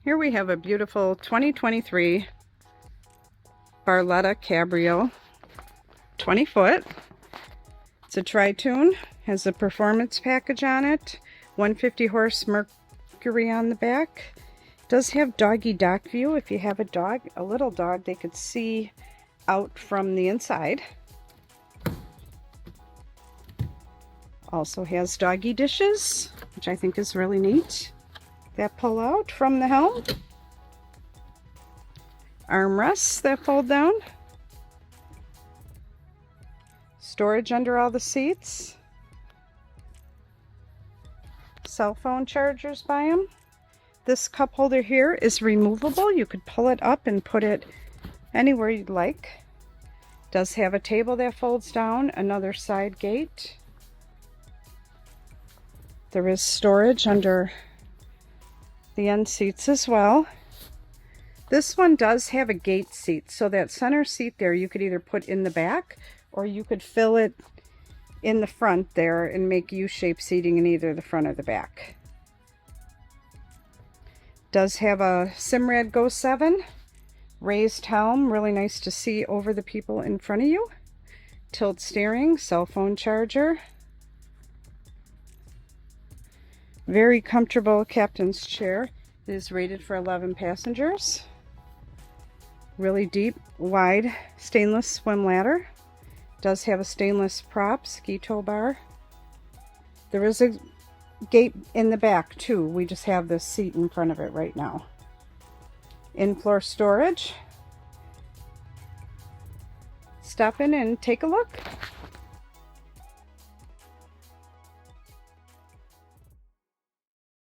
Here we have a beautiful 2023 Barletta Cabrio 20 foot. It's a Tritoon, has a performance package on it, 150 horse Mercury on the back. Does have doggy dock view. If you have a dog, a little dog, they could see out from the inside. Also has doggy dishes, which I think is really neat. That pull out from the helm. Armrests that fold down. Storage under all the seats. Cell phone chargers by them. This cup holder here is removable. You could pull it up and put it anywhere you'd like. Does have a table that folds down, another side gate. There is storage under the end seats as well. This one does have a gate seat, so that center seat there you could either put in the back or you could fill it in the front there and make U-shaped seating in either the front or the back. Does have a Simrad Go 7 raised helm, really nice to see over the people in front of you. Tilt steering, cell phone charger. Very comfortable captain's chair. It is rated for 11 passengers. Really deep, wide stainless swim ladder. Does have a stainless prop, ski tow bar. There is a gate in the back too. We just have this seat in front of it right now. In-floor storage. Stop in and take a look.